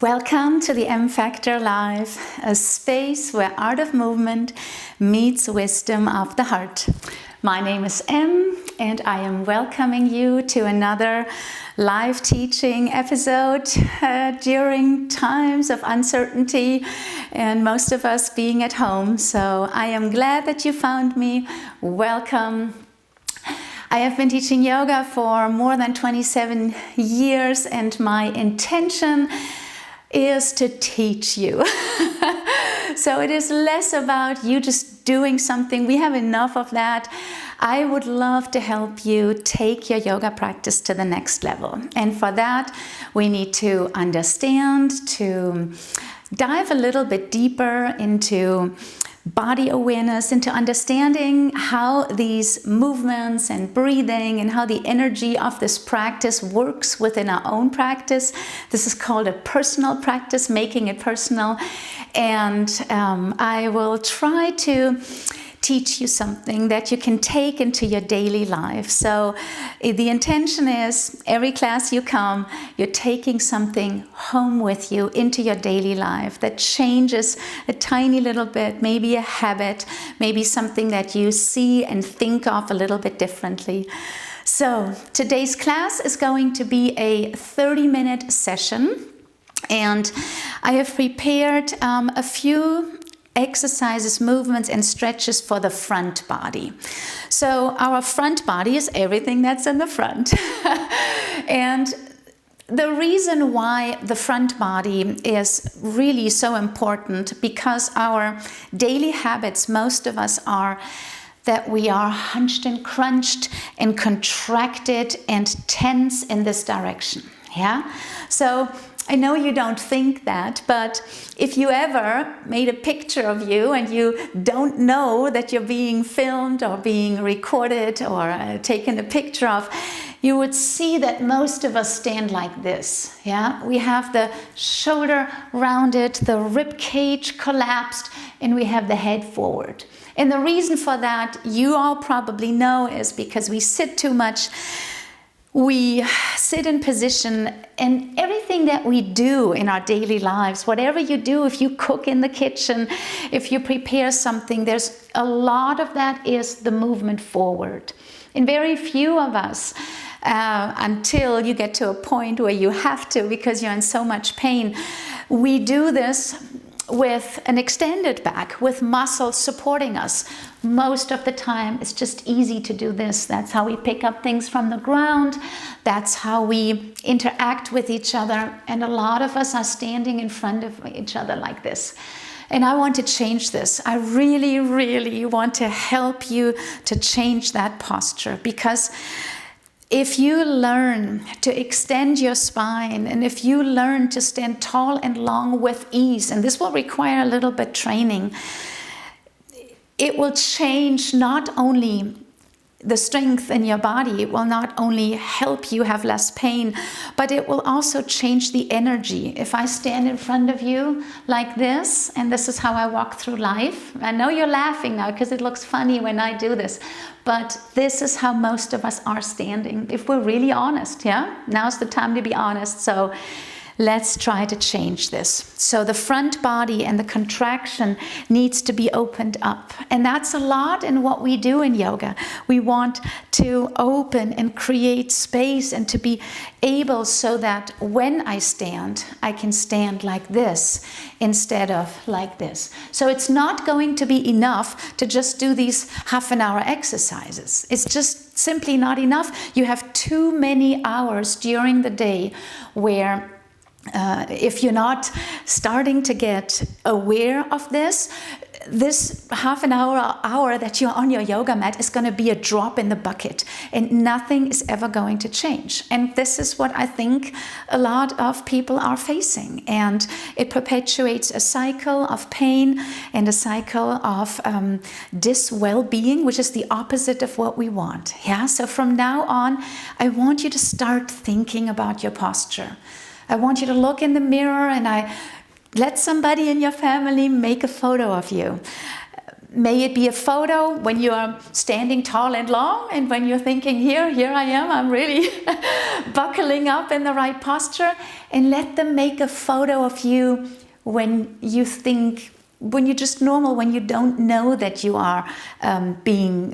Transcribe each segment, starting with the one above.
Welcome to the M Factor Live, a space where art of movement meets wisdom of the heart. My name is Emme, and I am welcoming you to another live teaching episode during times of uncertainty and most of us being at home. So I am glad that you found me. Welcome. I have been teaching yoga for more than 27 years, and my intention is to teach you. So it is less about you just doing something. We have enough of that. I would love to help you take your yoga practice to the next level. And for that, we need to understand, to dive a little bit deeper into body awareness, into understanding how these movements and breathing and how the energy of this practice works within our own practice. This is called a personal practice, making it personal. And I will try to teach you something that you can take into your daily life. So the intention is every class you come, you're taking something home with you into your daily life that changes a tiny little bit, maybe a habit, maybe something that you see and think of a little bit differently. So today's class is going to be a 30-minute session, and I have prepared a few exercises, movements, and stretches for the front body. So our front body is everything that's in the front. And the reason why the front body is really so important, because our daily habits, most of us are that we are hunched and crunched and contracted and tense in this direction. Yeah? So I know you don't think that, but if you ever made a picture of you and you don't know that you're being filmed or being recorded or taken a picture of, you would see that most of us stand like this. Yeah, we have the shoulder rounded, the rib cage collapsed, and we have the head forward. And the reason for that, you all probably know, is because we sit too much. We sit in position, and everything that we do in our daily lives, whatever you do, if you cook in the kitchen, if you prepare something, there's a lot of that is the movement forward. And very few of us, until you get to a point where you have to because you're in so much pain, we do this with an extended back, with muscles supporting us. Most of the time, it's just easy to do this. That's how we pick up things from the ground. That's how we interact with each other. And a lot of us are standing in front of each other like this. And I want to change this. I really, really want to help you to change that posture, because if you learn to extend your spine, and if you learn to stand tall and long with ease, and this will require a little bit training, it will change not only the strength in your body, it will not only help you have less pain, but it will also change the energy. If I stand in front of you like this, and this is how I walk through life, I know you're laughing now because it looks funny when I do this, but this is how most of us are standing, if we're really honest. Yeah, now's the time to be honest. So let's try to change this. So the front body and the contraction needs to be opened up. And that's a lot in what we do in yoga. We want to open and create space and to be able so that when I stand, I can stand like this instead of like this. So it's not going to be enough to just do these half-an-hour exercises. It's just simply not enough. You have too many hours during the day where if you're not starting to get aware of this half an hour that you're on your yoga mat is going to be a drop in the bucket, and nothing is ever going to change. And this is what I think a lot of people are facing, and it perpetuates a cycle of pain and a cycle of dis-well-being, which is the opposite of what we want. Yeah. So from now on, I want you to start thinking about your posture. I want you to look in the mirror, and I let somebody in your family make a photo of you. May it be a photo when you are standing tall and long, and when you're thinking, here I am, I'm really buckling up in the right posture. And let them make a photo of you when you think, when you're just normal, when you don't know that you are being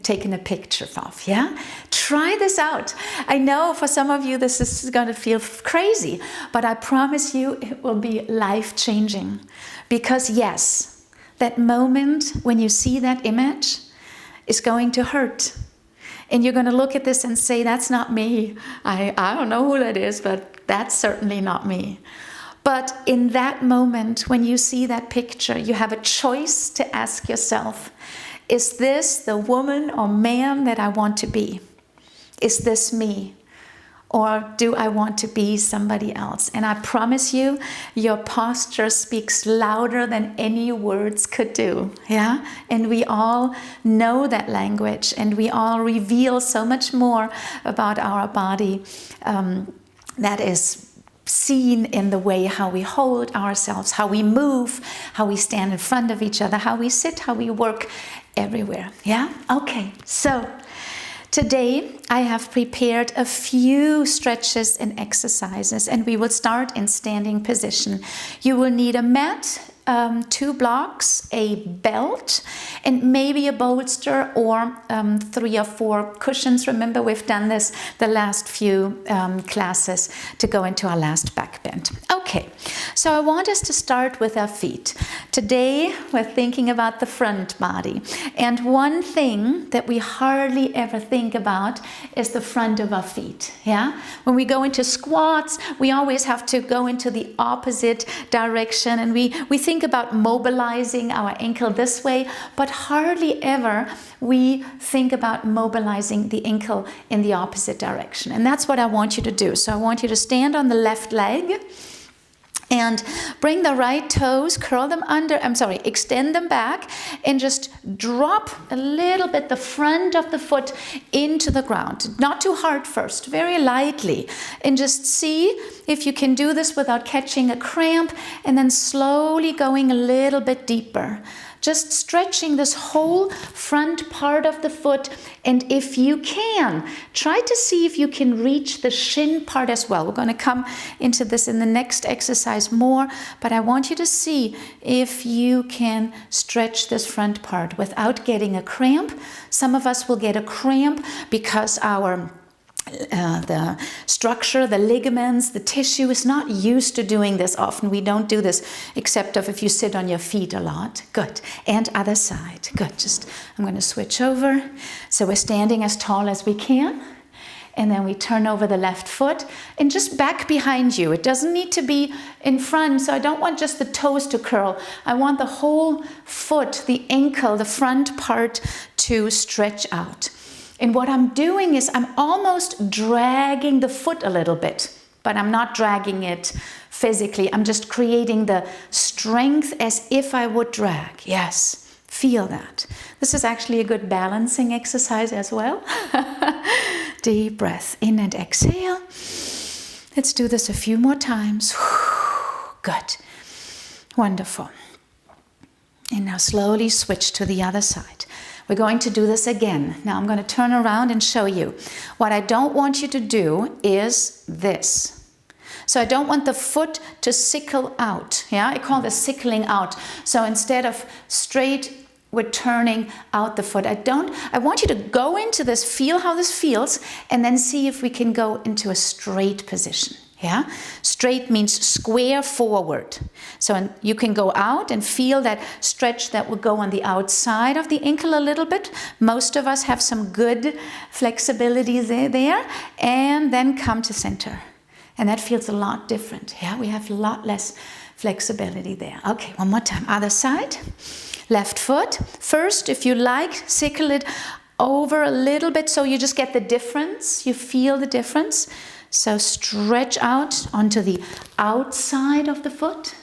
taken a picture of, yeah? Try this out. I know for some of you this is going to feel crazy, but I promise you it will be life-changing. Because yes, that moment when you see that image is going to hurt. And you're going to look at this and say, that's not me. I don't know who that is, but that's certainly not me. But in that moment, when you see that picture, you have a choice to ask yourself, is this the woman or man that I want to be? Is this me? Or do I want to be somebody else? And I promise you, your posture speaks louder than any words could do. Yeah? And we all know that language, and we all reveal so much more about our body that is seen in the way how we hold ourselves, how we move, how we stand in front of each other, how we sit, how we work, everywhere. Yeah? Okay, so today I have prepared a few stretches and exercises, and we will start in standing position. You will need a mat, 2 blocks, a belt, and maybe a bolster or 3 or 4 cushions. Remember, we've done this the last few classes to go into our last back bend. Okay, so I want us to start with our feet. Today, we're thinking about the front body. And one thing that we hardly ever think about is the front of our feet. Yeah? When we go into squats, we always have to go into the opposite direction, and we think about mobilizing our ankle this way, but hardly ever we think about mobilizing the ankle in the opposite direction. And that's what I want you to do. So I want you to stand on the left leg and bring the right toes, curl them under, extend them back, and just drop a little bit the front of the foot into the ground. Not too hard first, very lightly. And just see if you can do this without catching a cramp, and then slowly going a little bit deeper. Just stretching this whole front part of the foot, and if you can, try to see if you can reach the shin part as well. We're going to come into this in the next exercise more, but I want you to see if you can stretch this front part without getting a cramp. Some of us will get a cramp because the structure, the ligaments, the tissue is not used to doing this often. We don't do this except if you sit on your feet a lot. Good. And other side. Good. I'm going to switch over. So we're standing as tall as we can. And then we turn over the left foot and just back behind you. It doesn't need to be in front, so I don't want just the toes to curl. I want the whole foot, the ankle, the front part to stretch out. And what I'm doing is I'm almost dragging the foot a little bit, but I'm not dragging it physically. I'm just creating the strength as if I would drag. Yes, feel that. This is actually a good balancing exercise as well. Deep breath in and exhale. Let's do this a few more times. Good. Wonderful. And now slowly switch to the other side. We're going to do this again. Now I'm going to turn around and show you. What I don't want you to do is this. So I don't want the foot to sickle out. Yeah, I call this sickling out. So instead of straight, we're turning out the foot. I want you to go into this, feel how this feels, and then see if we can go into a straight position. Yeah, straight means square forward. So you can go out and feel that stretch that will go on the outside of the ankle a little bit. Most of us have some good flexibility there. And then come to center. And that feels a lot different. Yeah, we have a lot less flexibility there. Okay, one more time. Other side. Left foot. First, if you like, sickle it over a little bit so you just get the difference. You feel the difference. So stretch out onto the outside of the foot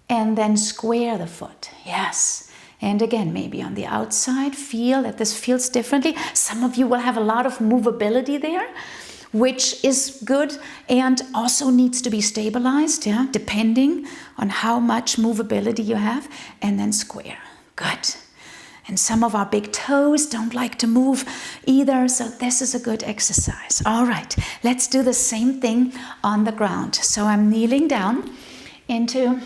and then square the foot. Yes. And again, maybe on the outside, feel that this feels differently. Some of you will have a lot of movability there, which is good and also needs to be stabilized, yeah, depending on how much movability you have. And then square. Good. And some of our big toes don't like to move either, so this is a good exercise. All right, let's do the same thing on the ground. So I'm kneeling down into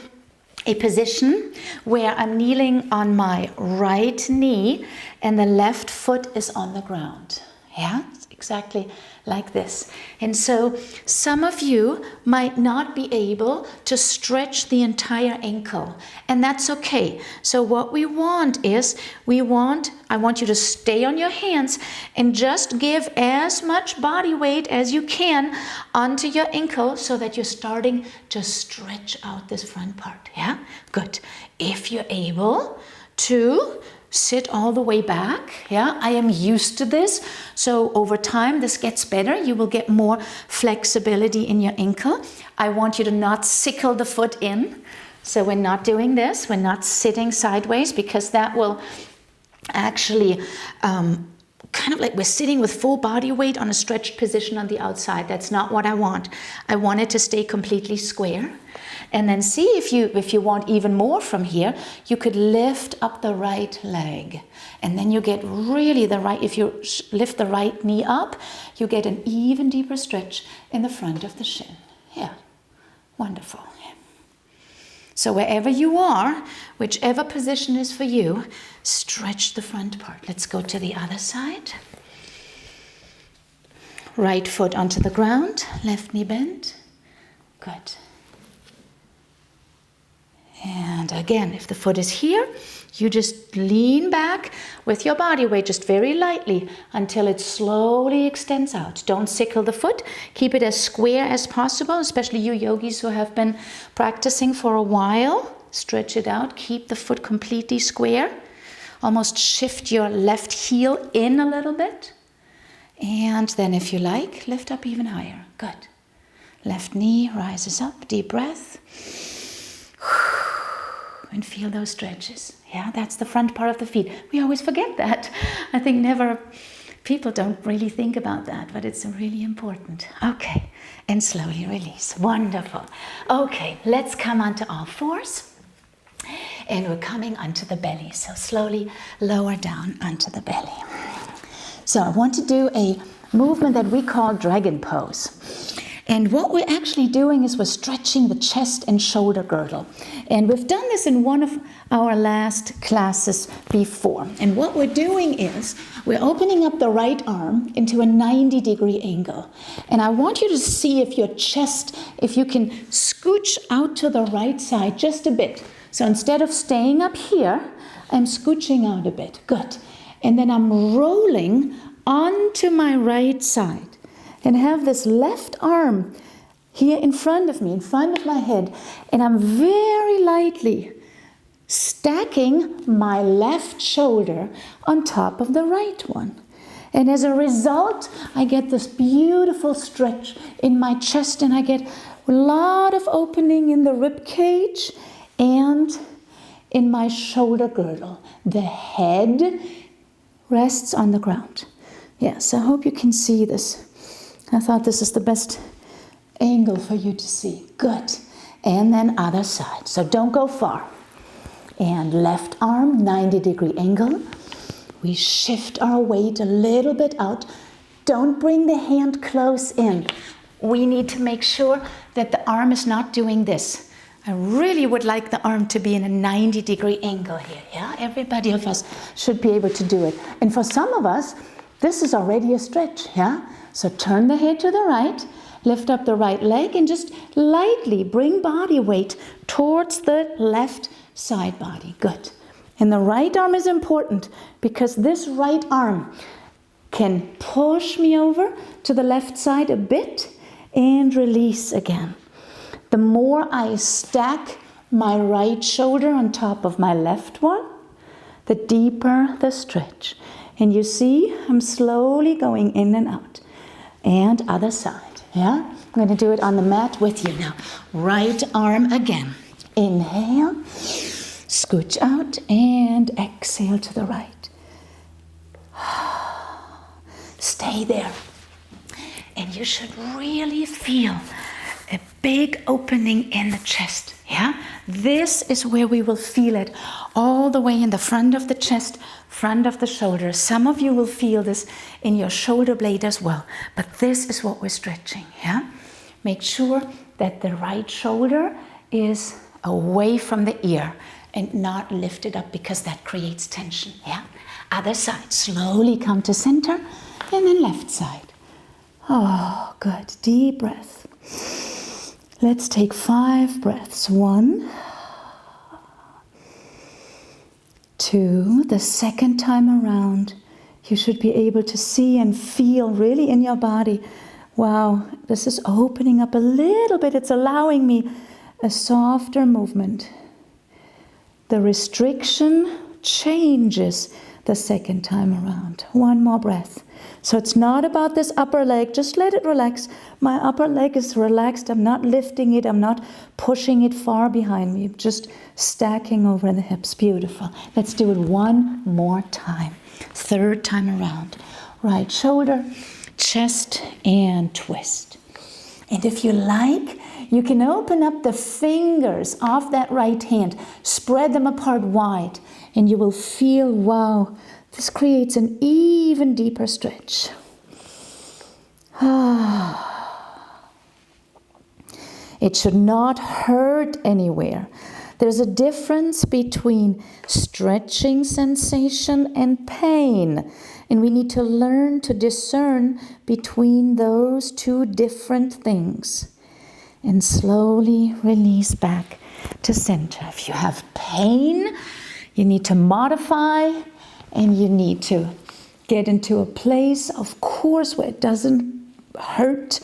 a position where I'm kneeling on my right knee and the left foot is on the ground. Yeah, it's exactly like this. And so some of you might not be able to stretch the entire ankle, and that's okay. So what we want is, I want you to stay on your hands and just give as much body weight as you can onto your ankle so that you're starting to stretch out this front part. Yeah, good. If you're able to sit all the way back. Yeah, I am used to this. So over time, this gets better. You will get more flexibility in your ankle. I want you to not sickle the foot in. So we're not doing this. We're not sitting sideways, because that will actually kind of like we're sitting with full body weight on a stretched position on the outside. That's not what I want. I want it to stay completely square. And then see if you want even more from here, you could lift up the right leg. And then you get really if you lift the right knee up, you get an even deeper stretch in the front of the shin. Yeah, wonderful. So wherever you are, whichever position is for you, stretch the front part. Let's go to the other side. Right foot onto the ground, left knee bent. Good. And again, if the foot is here, you just lean back with your body weight, just very lightly, until it slowly extends out. Don't sickle the foot. Keep it as square as possible, especially you yogis who have been practicing for a while. Stretch it out. Keep the foot completely square. Almost shift your left heel in a little bit. And then if you like, lift up even higher. Good. Left knee rises up. Deep breath. And feel those stretches. Yeah, that's the front part of the feet. We always forget that. I think people don't really think about that, but it's really important. Okay, and slowly release. Wonderful. Okay, let's come onto all fours. And we're coming onto the belly. So slowly lower down onto the belly. So I want to do a movement that we call dragon pose. And what we're actually doing is we're stretching the chest and shoulder girdle. And we've done this in one of our last classes before. And what we're doing is we're opening up the right arm into a 90-degree angle. And I want you to see if your chest, if you can scooch out to the right side just a bit. So instead of staying up here, I'm scooching out a bit. Good. And then I'm rolling onto my right side. And have this left arm here in front of me, in front of my head. And I'm very lightly stacking my left shoulder on top of the right one. And as a result, I get this beautiful stretch in my chest, and I get a lot of opening in the rib cage and in my shoulder girdle. The head rests on the ground. Yes, I hope you can see this. I thought this is the best angle for you to see. Good. And then other side. So don't go far. And left arm, 90-degree angle. We shift our weight a little bit out. Don't bring the hand close in. We need to make sure that the arm is not doing this. I really would like the arm to be in a 90-degree angle here. Yeah, everybody of us should be able to do it. And for some of us, this is already a stretch. Yeah. So turn the head to the right, lift up the right leg, and just lightly bring body weight towards the left side body. Good. And the right arm is important because this right arm can push me over to the left side a bit and release again. The more I stack my right shoulder on top of my left one, the deeper the stretch. And you see, I'm slowly going in and out. And other side, yeah? I'm going to do it on the mat with you now. Right arm again. Inhale, scooch out, and exhale to the right. Stay there. And you should really feel a big opening in the chest, yeah? This is where we will feel it all the way in the front of the chest, front of the shoulders. Some of you will feel this in your shoulder blade as well, but this is what we're stretching, yeah? Make sure that the right shoulder is away from the ear and not lifted up, because that creates tension, yeah? Other side, slowly come to center, and then left side. Oh, good, deep breath. Let's take 5 breaths. 1, 2, the second time around, you should be able to see and feel really in your body, wow, this is opening up a little bit. It's allowing me a softer movement. The restriction changes the second time around. 1 more breath. So it's not about this upper leg. Just let it relax. My upper leg is relaxed. I'm not lifting it. I'm not pushing it far behind me. Just stacking over the hips. Beautiful. Let's do it 1 more time. 3rd time around. Right shoulder, chest, and twist. And if you like, you can open up the fingers of that right hand, spread them apart wide, and you will feel, wow, this creates an even deeper stretch. It should not hurt anywhere. There's a difference between stretching sensation and pain, and we need to learn to discern between those 2 different things. And slowly release back to center. If you have pain, you need to modify, and you need to get into a place, of course, where it doesn't hurt,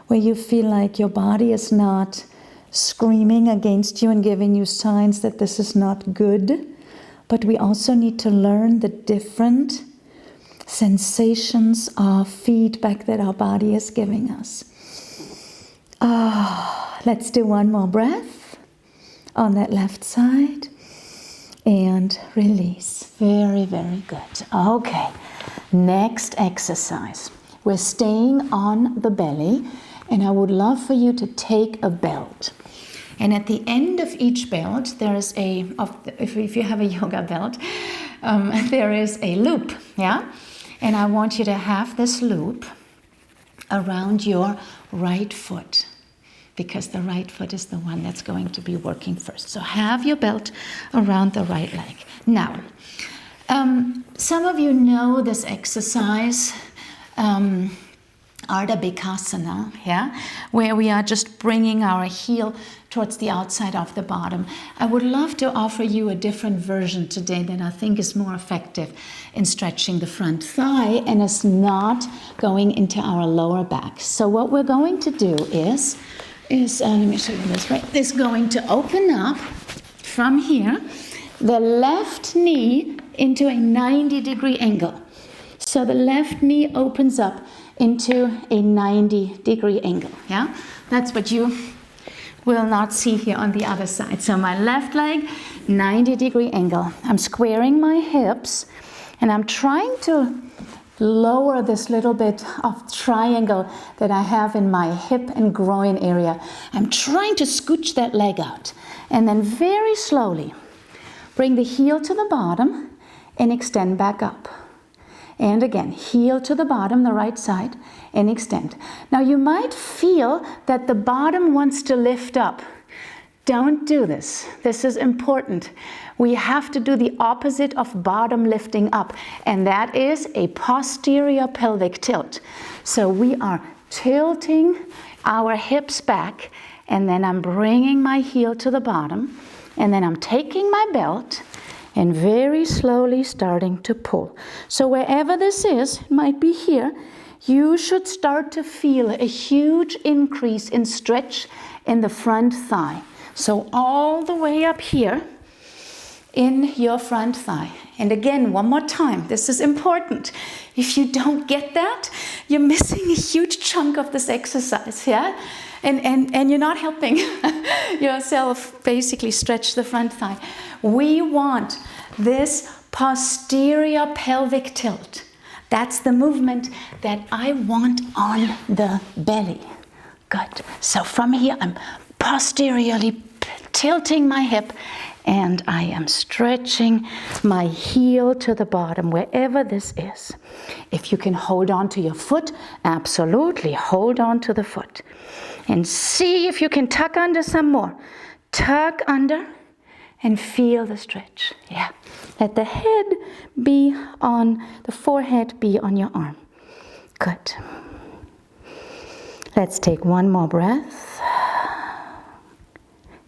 where you feel like your body is not screaming against you and giving you signs that this is not good. But we also need to learn the different sensations of feedback that our body is giving us. Let's do 1 more breath on that left side and release. Very, very good. Okay, next exercise. We're staying on the belly, and I would love for you to take a belt. And at the end of each belt, there is if you have a yoga belt, there is a loop, yeah? And I want you to have this loop around your right foot, because the right foot is the one that's going to be working first. So have your belt around the right leg. Now, some of you know this exercise, Ardha Bhikasana, yeah, where we are just bringing our heel towards the outside of the bottom. I would love to offer you a different version today that I think is more effective in stretching the front thigh and is not going into our lower back. So what we're going to do is let me show you this, right? Is going to open up from here, the left knee into a 90-degree angle. So the left knee opens up into a 90-degree angle, yeah? That's what you will not see here on the other side. So my left leg, 90-degree angle. I'm squaring my hips, and I'm trying to lower this little bit of triangle that I have in my hip and groin area. I'm trying to scooch that leg out, and then very slowly bring the heel to the bottom and extend back up. And again, heel to the bottom, the right side, and extend. Now you might feel that the bottom wants to lift up. Don't do this. This is important. We have to do the opposite of bottom lifting up, and that is a posterior pelvic tilt. So we are tilting our hips back, and then I'm bringing my heel to the bottom, and then I'm taking my belt and very slowly starting to pull. So wherever this is, it might be here, you should start to feel a huge increase in stretch in the front thigh. So all the way up here in your front thigh. And again, one more time, this is important. If you don't get that, you're missing a huge chunk of this exercise, yeah? And you're not helping yourself basically stretch the front thigh. We want this posterior pelvic tilt. That's the movement that I want on the belly. Good. So from here, I'm posteriorly tilting my hip, and I am stretching my heel to the bottom, wherever this is. If you can hold on to your foot, absolutely hold on to the foot. And see if you can tuck under some more. Tuck under and feel the stretch. Yeah. Let the head be on, the forehead be on your arm. Good. Let's take one more breath.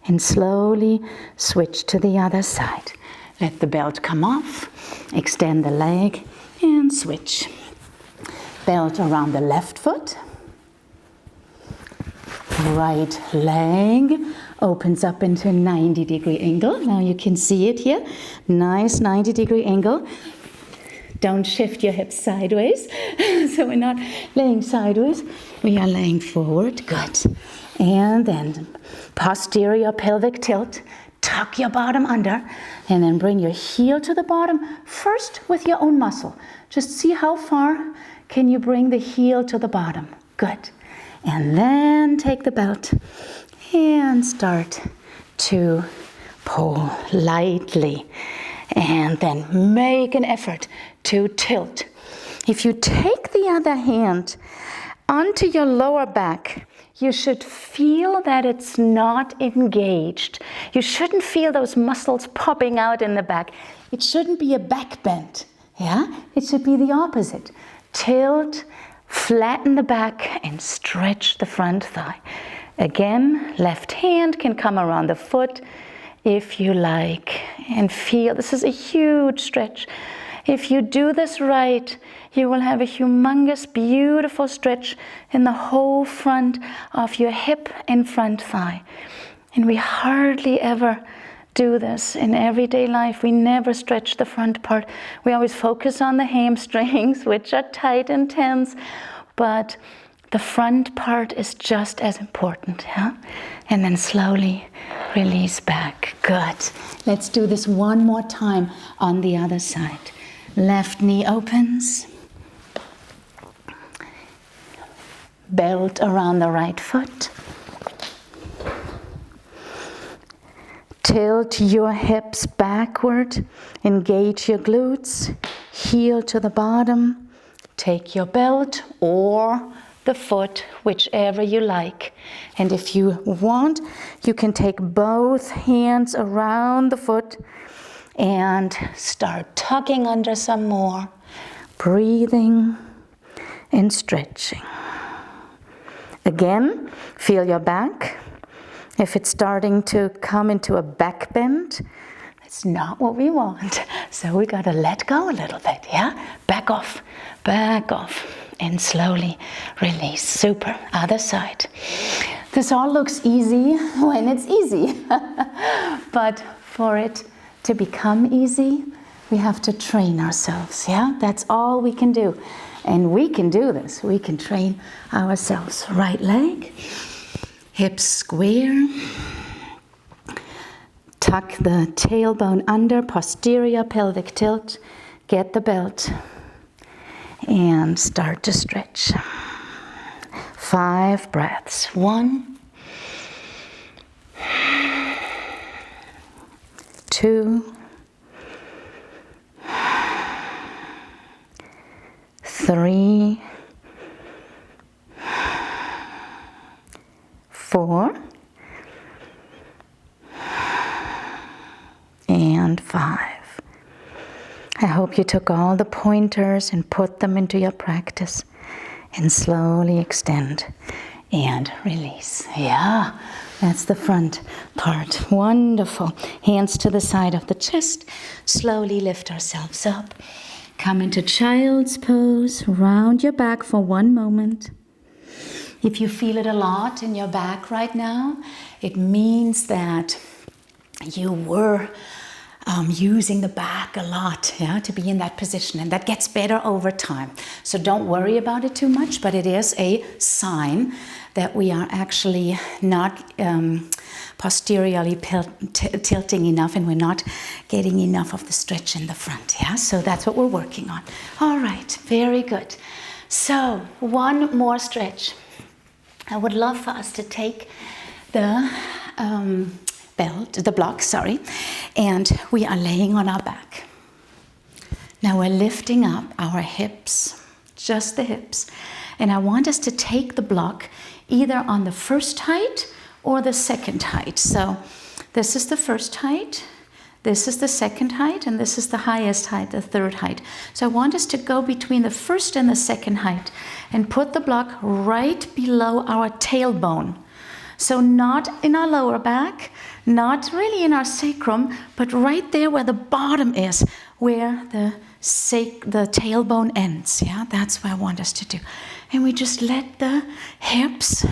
And slowly switch to the other side. Let the belt come off. Extend the leg and switch. Belt around the left foot. Right leg opens up into a 90-degree angle. Now you can see it here. Nice 90-degree angle. Don't shift your hips sideways. So we're not laying sideways. We are laying forward. Good. And then posterior pelvic tilt. Tuck your bottom under. And then bring your heel to the bottom. First with your own muscle. Just see how far can you bring the heel to the bottom. Good. And then take the belt and start to pull lightly. And then make an effort to tilt. If you take the other hand onto your lower back, you should feel that it's not engaged. You shouldn't feel those muscles popping out in the back. It shouldn't be a back bend. Yeah? It should be the opposite. Tilt, flatten the back, and stretch the front thigh. Again, left hand can come around the foot if you like, and feel this is a huge stretch. If you do this right, you will have a humongous, beautiful stretch in the whole front of your hip and front thigh. And we hardly ever do this in everyday life. We never stretch the front part. We always focus on the hamstrings, which are tight and tense, but the front part is just as important. Yeah? And then slowly release back. Good. Let's do this one more time on the other side. Left knee opens. Belt around the right foot. Tilt your hips backward. Engage your glutes. Heel to the bottom. Take your belt or the foot, whichever you like. And if you want, you can take both hands around the foot and start tucking under some more, breathing and stretching. Again, feel your back. If it's starting to come into a back bend, it's not what we want. So we gotta let go a little bit, yeah? Back off, and slowly release. Super, other side. This all looks easy when it's easy. But for it to become easy, we have to train ourselves, yeah? That's all we can do. And we can do this. We can train ourselves. Right leg, hips square. Tuck the tailbone under, posterior pelvic tilt. Get the belt and start to stretch. 5 breaths. 1, 2, 3, 4, and 5. I hope you took all the pointers and put them into your practice. And slowly extend and release. Yeah, that's the front part. Wonderful. Hands to the side of the chest. Slowly lift ourselves up. Come into child's pose. Round your back for 1 moment. If you feel it a lot in your back right now, it means that you were using the back a lot, yeah, to be in that position, and that gets better over time. So don't worry about it too much, but it is a sign that we are actually not posteriorly tilting enough, and we're not getting enough of the stretch in the front, yeah? So that's what we're working on. All right, very good. So 1 more stretch. I would love for us to take the block, and we are laying on our back. Now we're lifting up our hips, just the hips, and I want us to take the block either on the first height or the second height. So this is the first height, this is the second height, and this is the highest height, the third height. So I want us to go between the first and the second height and put the block right below our tailbone. So not in our lower back, not really in our sacrum, but right there where the bottom is, where the tailbone ends. Yeah, that's what I want us to do. And we just let the hips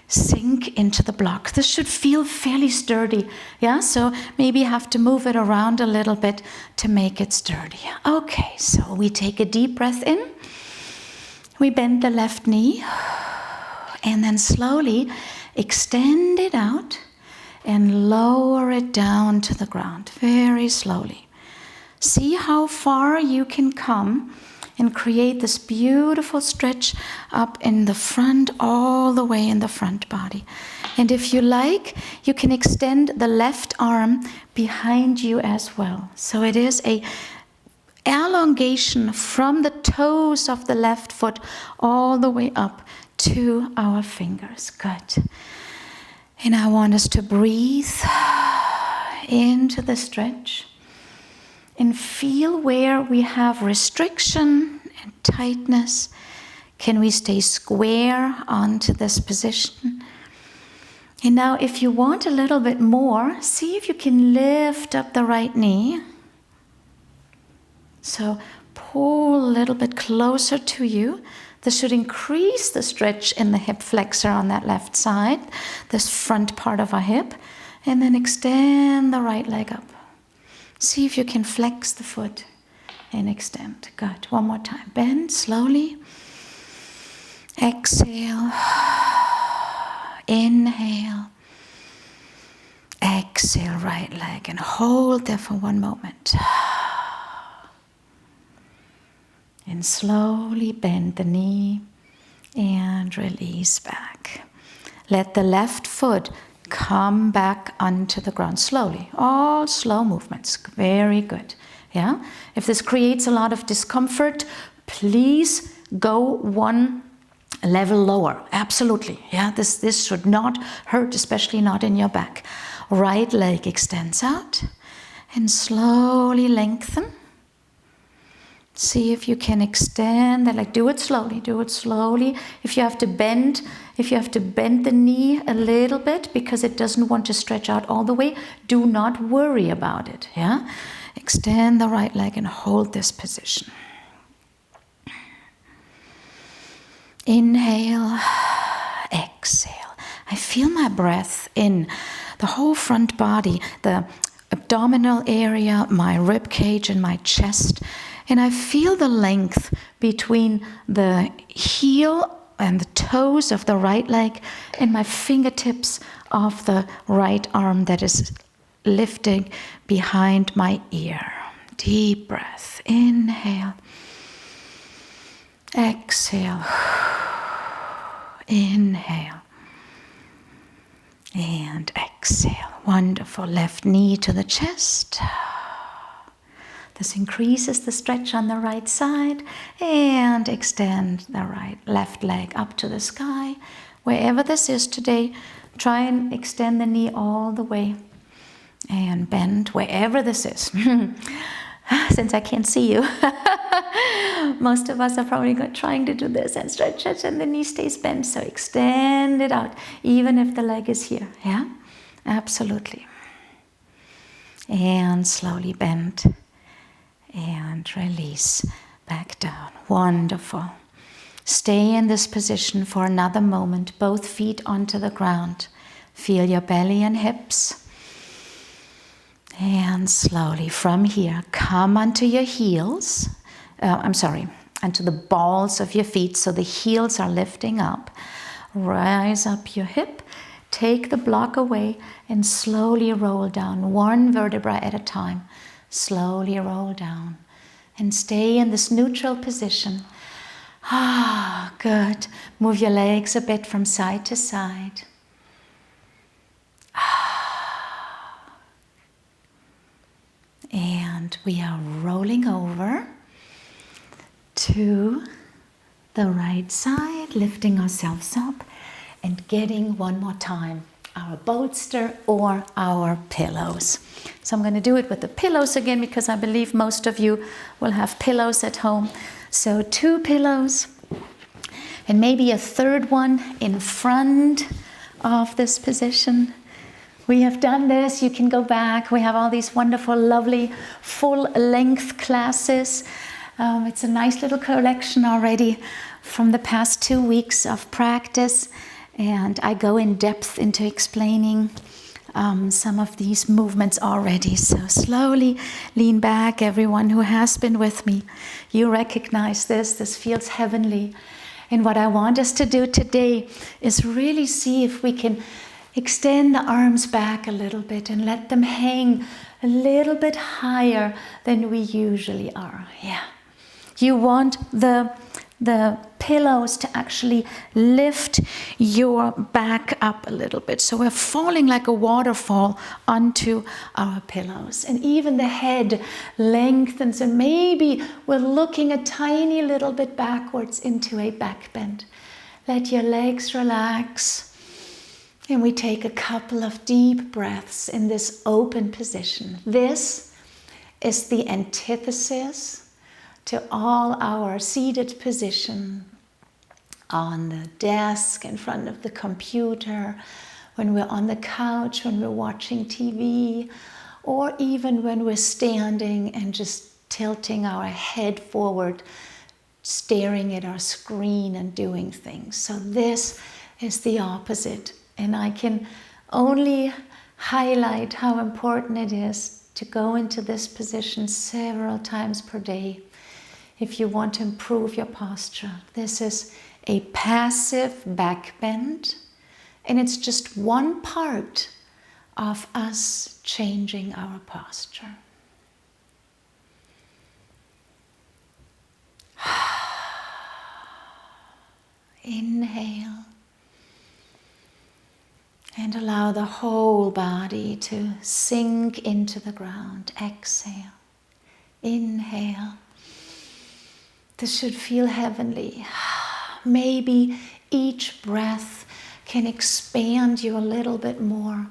sink into the block. This should feel fairly sturdy. Yeah, so maybe you have to move it around a little bit to make it sturdy. Okay, so we take a deep breath in. We bend the left knee and then slowly extend it out and lower it down to the ground very slowly. See how far you can come and create this beautiful stretch up in the front, all the way in the front body. And if you like, you can extend the left arm behind you as well. So it is a elongation from the toes of the left foot all the way up to our fingers. Good. And I want us to breathe into the stretch and feel where we have restriction and tightness. Can we stay square onto this position? And now if you want a little bit more, see if you can lift up the right knee. So pull a little bit closer to you. This should increase the stretch in the hip flexor on that left side, this front part of our hip, and then extend the right leg up. See if you can flex the foot and extend. Good. One more time. Bend slowly. Exhale. Inhale. Exhale, right leg, and hold there for one moment. And slowly bend the knee and release back. Let the left foot come back onto the ground slowly. All slow movements. Very good. Yeah. If this creates a lot of discomfort, please go one level lower. Absolutely. Yeah. This should not hurt, especially not in your back. Right leg extends out and slowly lengthen. See if you can extend that, like do it slowly, do it slowly. If you have to bend the knee a little bit because it doesn't want to stretch out all the way, do not worry about it, yeah? Extend the right leg and hold this position. Inhale, exhale. I feel my breath in the whole front body, the abdominal area, my rib cage and my chest. And I feel the length between the heel and the toes of the right leg and my fingertips of the right arm that is lifting behind my ear. Deep breath. Inhale. Exhale. Inhale. And exhale. Wonderful. Left knee to the chest. This increases the stretch on the right side and extend the left leg up to the sky. Wherever this is today, try and extend the knee all the way and bend wherever this is. Since I can't see you, most of us are probably trying to do this and stretch it and the knee stays bent. So extend it out, even if the leg is here. Yeah, absolutely. And slowly bend. And release back down. Wonderful. Stay in this position for another moment, both feet onto the ground. Feel your belly and hips. And slowly from here, come onto your heels. Onto the balls of your feet so the heels are lifting up. Rise up your hip. Take the block away and slowly roll down, one vertebra at a time. Slowly roll down and stay in this neutral position. Good. Move your legs a bit from side to side. And we are rolling over to the right side, lifting ourselves up and getting one more time our bolster or our pillows. So I'm going to do it with the pillows again because I believe most of you will have pillows at home. So 2 pillows and maybe a third one in front of this position. We have done this. You can go back. We have all these wonderful, lovely, full-length classes. It's a nice little collection already from the past 2 weeks of practice. And I go in depth into explaining some of these movements already. So slowly lean back, everyone who has been with me. You recognize this. This feels heavenly. And what I want us to do today is really see if we can extend the arms back a little bit and let them hang a little bit higher than we usually are. Yeah. You want the pillows to actually lift your back up a little bit. So we're falling like a waterfall onto our pillows. And even the head lengthens, and maybe we're looking a tiny little bit backwards into a back bend. Let your legs relax. And we take a couple of deep breaths in this open position. This is the antithesis to all our seated position on the desk, in front of the computer, when we're on the couch, when we're watching TV, or even when we're standing and just tilting our head forward, staring at our screen and doing things. So this is the opposite. And I can only highlight how important it is to go into this position several times per day if you want to improve your posture. This is a passive back bend, and it's just one part of us changing our posture. Inhale. And allow the whole body to sink into the ground. Exhale. Inhale. This should feel heavenly. Maybe each breath can expand you a little bit more.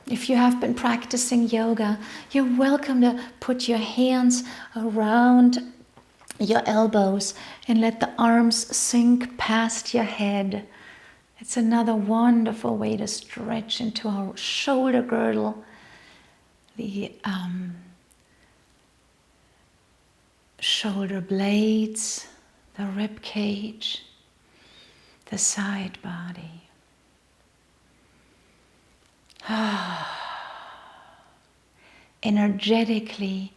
If you have been practicing yoga, you're welcome to put your hands around your elbows and let the arms sink past your head. It's another wonderful way to stretch into our shoulder girdle, the shoulder blades, the rib cage, the side body. Energetically,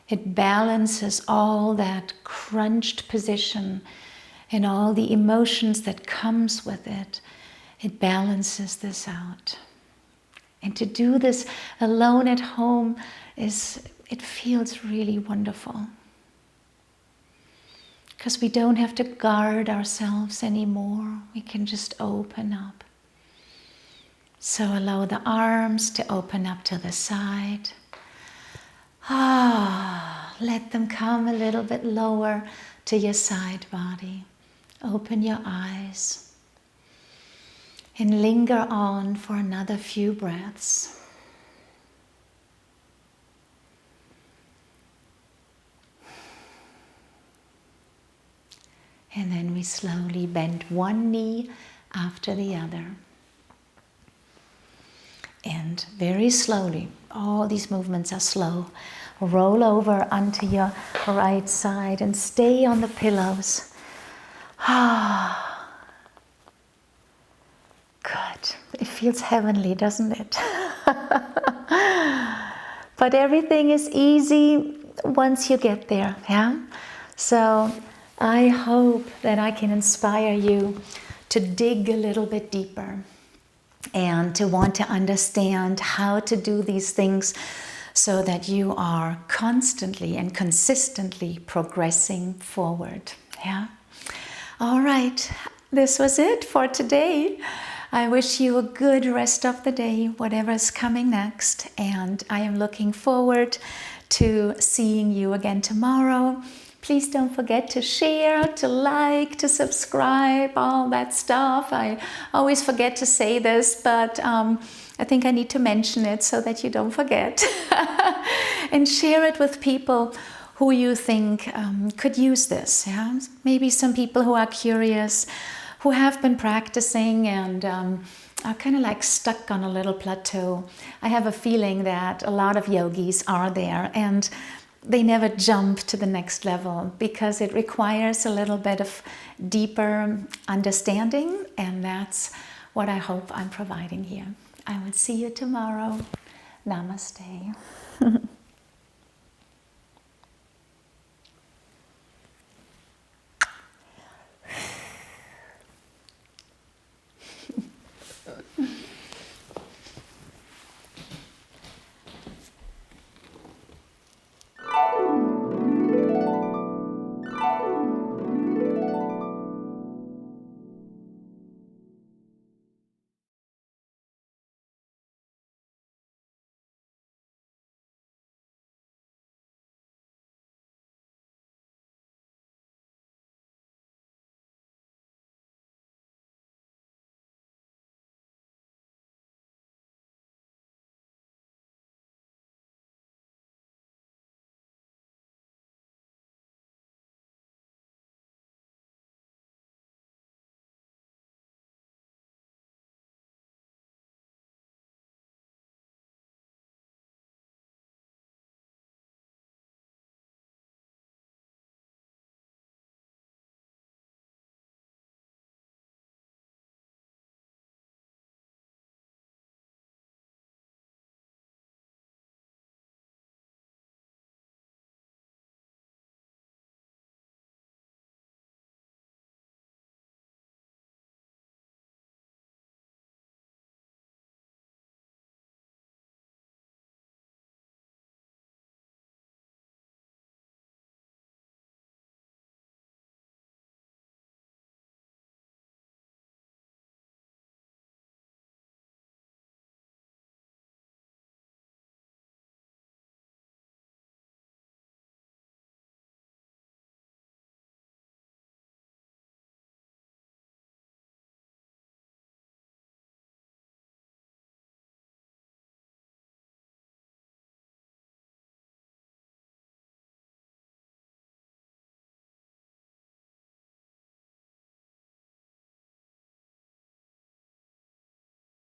it balances all that crunched position and all the emotions that comes with it. It balances this out. And to do this alone at home it feels really wonderful. Because we don't have to guard ourselves anymore. We can just open up. So allow the arms to open up to the side. Let them come a little bit lower to your side body. Open your eyes and linger on for another few breaths. And then we slowly bend one knee after the other. And very slowly, all these movements are slow. Roll over onto your right side and stay on the pillows. Good. It feels heavenly, doesn't it? But everything is easy once you get there, yeah? So I hope that I can inspire you to dig a little bit deeper and to want to understand how to do these things so that you are constantly and consistently progressing forward, yeah? All right, this was it for today. I wish you a good rest of the day, whatever is coming next, and I am looking forward to seeing you again tomorrow. Please don't forget to share, to like, to subscribe, all that stuff. I always forget to say this, but I think I need to mention it so that you don't forget. And share it with people who you think could use this. Yeah? Maybe some people who are curious, who have been practicing and are kind of like stuck on a little plateau. I have a feeling that a lot of yogis are there and they never jump to the next level because it requires a little bit of deeper understanding, and that's what I hope I'm providing here. I will see you tomorrow. Namaste.